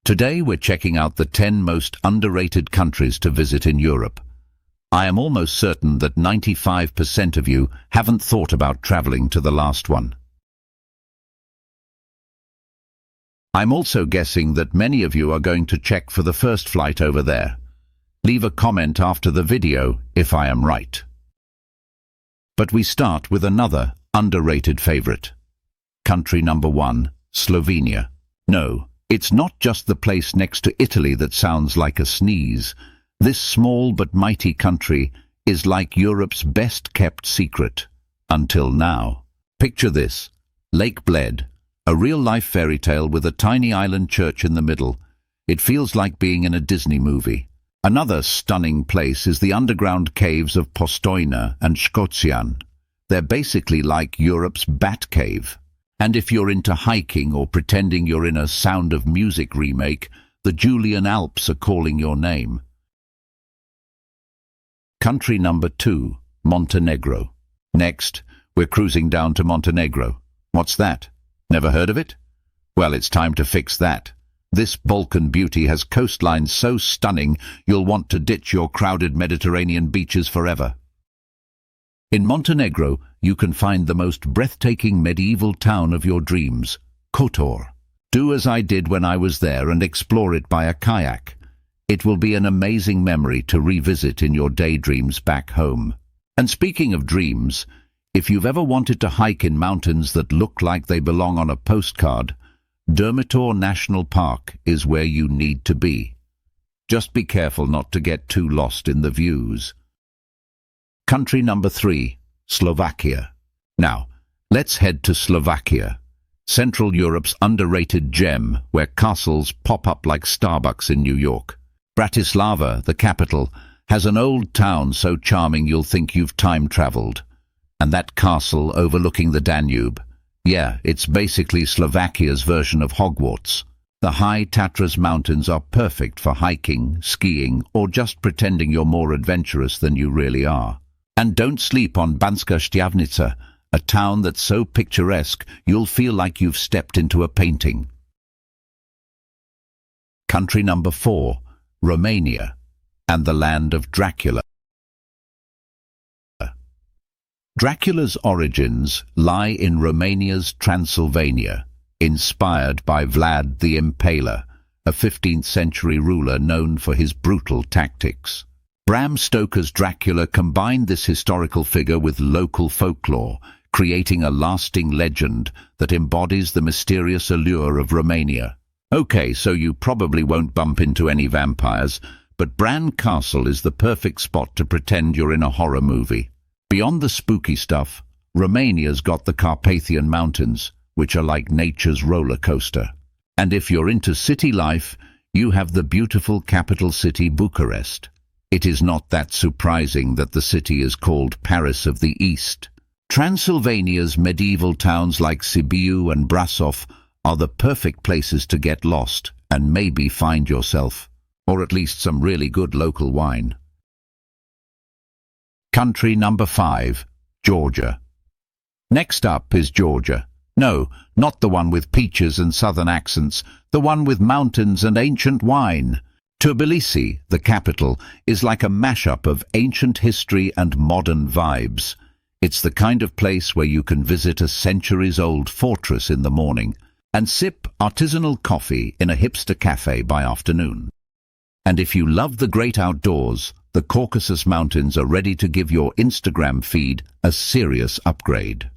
Today we're checking out the 10 most underrated countries to visit in Europe. I am almost certain that 95% of you haven't thought about traveling to the last one. I'm also guessing that many of you are going to check for the first flight over there. Leave a comment after the video if I am right. But we start with another underrated favorite. Country number 1, Slovenia. No, it's not just the place next to Italy that sounds like a sneeze. This small but mighty country is like Europe's best-kept secret. Until now. Picture this. Lake Bled, a real-life fairy tale with a tiny island church in the middle. It feels like being in a Disney movie. Another stunning place is the underground caves of Postojna and Škocjan. They're basically like Europe's Bat Cave. And if you're into hiking or pretending you're in a Sound of Music remake, the Julian Alps are calling your name. Country number 2, Montenegro. Next, we're cruising down to Montenegro. What's that? Never heard of it? Well, it's time to fix that. This Balkan beauty has coastlines so stunning you'll want to ditch your crowded Mediterranean beaches forever. In Montenegro, you can find the most breathtaking medieval town of your dreams, Kotor. Do as I did when I was there and explore it by a kayak. It will be an amazing memory to revisit in your daydreams back home. And speaking of dreams, if you've ever wanted to hike in mountains that look like they belong on a postcard, Durmitor National Park is where you need to be. Just be careful not to get too lost in the views. Country number 3, Slovakia. Now, let's head to Slovakia, Central Europe's underrated gem where castles pop up like Starbucks in New York. Bratislava, the capital, has an old town so charming you'll think you've time-traveled. And that castle overlooking the Danube, yeah, it's basically Slovakia's version of Hogwarts. The high Tatras mountains are perfect for hiking, skiing, or just pretending you're more adventurous than you really are. And don't sleep on Banska Štiavnica, a town that's so picturesque you'll feel like you've stepped into a painting. Country number 4, Romania, and the land of Dracula. Dracula's origins lie in Romania's Transylvania, inspired by Vlad the Impaler, a 15th-century ruler known for his brutal tactics. Bram Stoker's Dracula combined this historical figure with local folklore, creating a lasting legend that embodies the mysterious allure of Romania. Okay, so you probably won't bump into any vampires, but Bran Castle is the perfect spot to pretend you're in a horror movie. Beyond the spooky stuff, Romania's got the Carpathian Mountains, which are like nature's roller coaster. And if you're into city life, you have the beautiful capital city Bucharest. It is not that surprising that the city is called Paris of the East. Transylvania's medieval towns like Sibiu and Brasov are the perfect places to get lost and maybe find yourself, or at least some really good local wine. Country number 5, Georgia. Next up is Georgia. No, not the one with peaches and southern accents, the one with mountains and ancient wine. Tbilisi, the capital, is like a mashup of ancient history and modern vibes. It's the kind of place where you can visit a centuries-old fortress in the morning and sip artisanal coffee in a hipster cafe by afternoon. And if you love the great outdoors, the Caucasus Mountains are ready to give your Instagram feed a serious upgrade.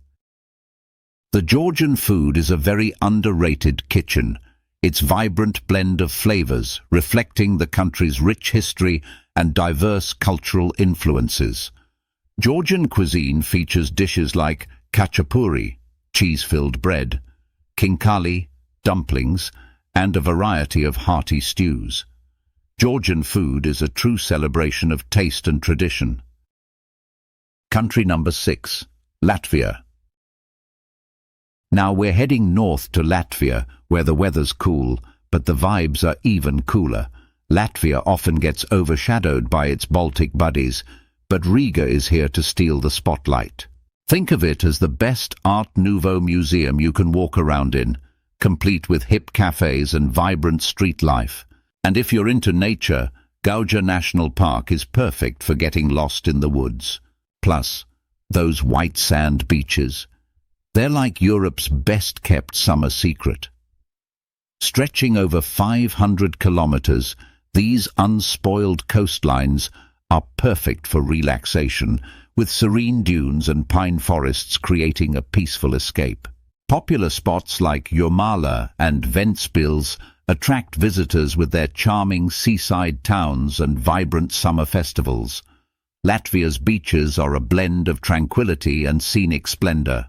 The Georgian food is a very underrated kitchen. Its vibrant blend of flavors, reflecting the country's rich history and diverse cultural influences. Georgian cuisine features dishes like khachapuri, cheese-filled bread, khinkali, dumplings, and a variety of hearty stews. Georgian food is a true celebration of taste and tradition. Country number 6, Latvia. Now we're heading north to Latvia, where the weather's cool, but the vibes are even cooler. Latvia often gets overshadowed by its Baltic buddies, but Riga is here to steal the spotlight. Think of it as the best Art Nouveau museum you can walk around in. complete with hip cafes and vibrant street life. And if you're into nature, Gauja National Park is perfect for getting lost in the woods. Plus, those white sand beaches. They're like Europe's best-kept summer secret. Stretching over 500 kilometers, these unspoiled coastlines are perfect for relaxation, with serene dunes and pine forests creating a peaceful escape. Popular spots like Jurmala and Ventspils attract visitors with their charming seaside towns and vibrant summer festivals. Latvia's beaches are a blend of tranquility and scenic splendor.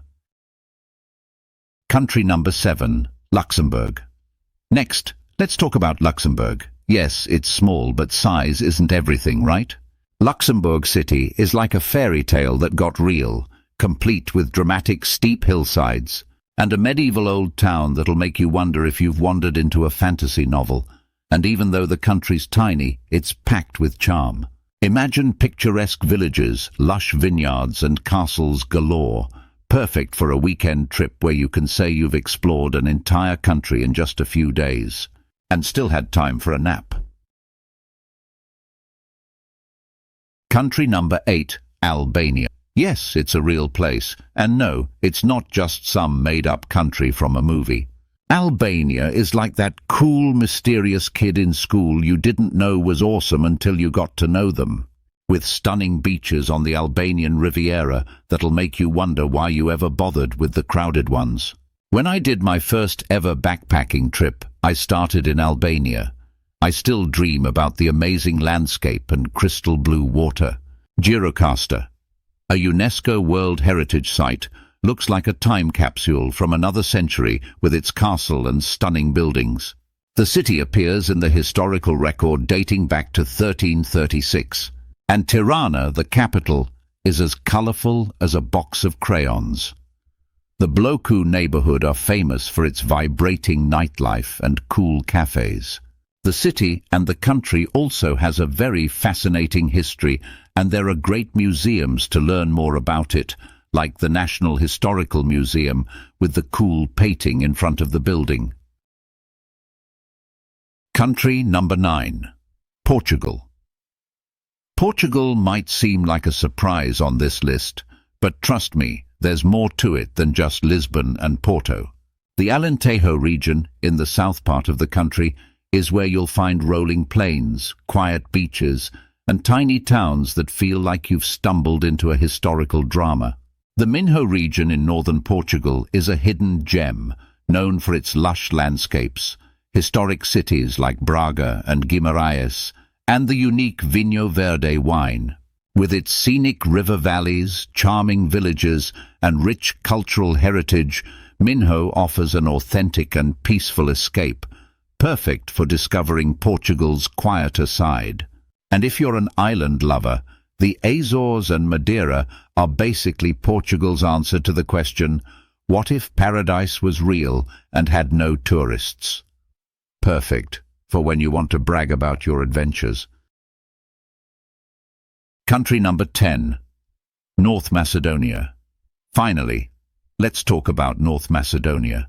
Country number 7, Luxembourg. Next, let's talk about Luxembourg. Yes, it's small, but size isn't everything, right? Luxembourg City is like a fairy tale that got real, complete with dramatic steep hillsides, and a medieval old town that'll make you wonder if you've wandered into a fantasy novel. And even though the country's tiny, it's packed with charm. Imagine picturesque villages, lush vineyards, and castles galore, perfect for a weekend trip where you can say you've explored an entire country in just a few days, and still had time for a nap. Country number 8, Albania. Yes, it's a real place, and no, it's not just some made-up country from a movie. Albania is like that cool, mysterious kid in school you didn't know was awesome until you got to know them, with stunning beaches on the Albanian Riviera that'll make you wonder why you ever bothered with the crowded ones. When I did my first ever backpacking trip, I started in Albania. I still dream about the amazing landscape and crystal blue water. Gjirokasta, a UNESCO World Heritage Site, looks like a time capsule from another century with its castle and stunning buildings. The city appears in the historical record dating back to 1336. And Tirana, the capital, is as colorful as a box of crayons. The Bloku neighborhood are famous for its vibrating nightlife and cool cafes. The city and the country also has a very fascinating history, and there are great museums to learn more about it, like the National Historical Museum with the cool painting in front of the building. Country number 9, Portugal. Portugal might seem like a surprise on this list, but trust me, there's more to it than just Lisbon and Porto. The Alentejo region, in the south part of the country, is where you'll find rolling plains, quiet beaches, and tiny towns that feel like you've stumbled into a historical drama. The Minho region in northern Portugal is a hidden gem, known for its lush landscapes, historic cities like Braga and Guimarães, and the unique Vinho Verde wine. With its scenic river valleys, charming villages, and rich cultural heritage, Minho offers an authentic and peaceful escape, perfect for discovering Portugal's quieter side. And if you're an island lover, the Azores and Madeira are basically Portugal's answer to the question, what if paradise was real and had no tourists? Perfect for when you want to brag about your adventures. Country number 10, North Macedonia. Finally, let's talk about North Macedonia.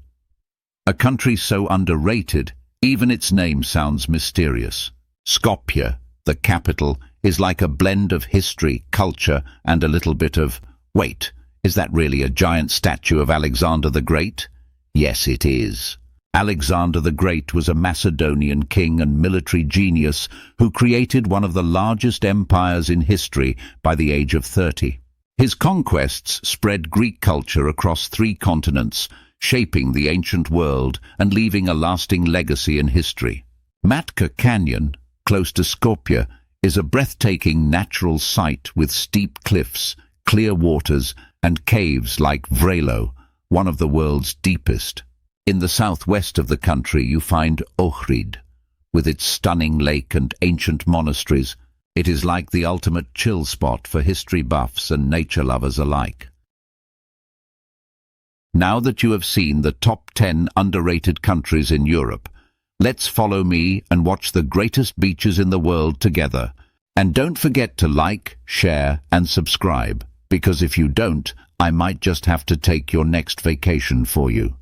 A country so underrated, even its name sounds mysterious. Skopje, the capital, is like a blend of history, culture, and a little bit of, wait, is that really a giant statue of Alexander the Great? Yes, it is. Alexander the Great was a Macedonian king and military genius who created one of the largest empires in history by the age of 30. His conquests spread Greek culture across 3 continents, shaping the ancient world and leaving a lasting legacy in history. Matka Canyon, close to Skopje, is a breathtaking natural site with steep cliffs, clear waters, and caves like Vrelo, one of the world's deepest. In the southwest of the country you find Ohrid, with its stunning lake and ancient monasteries. It is like the ultimate chill spot for history buffs and nature lovers alike. Now that you have seen the top 10 underrated countries in Europe, let's follow me and watch the greatest beaches in the world together. And don't forget to like, share, and subscribe, because if you don't, I might just have to take your next vacation for you.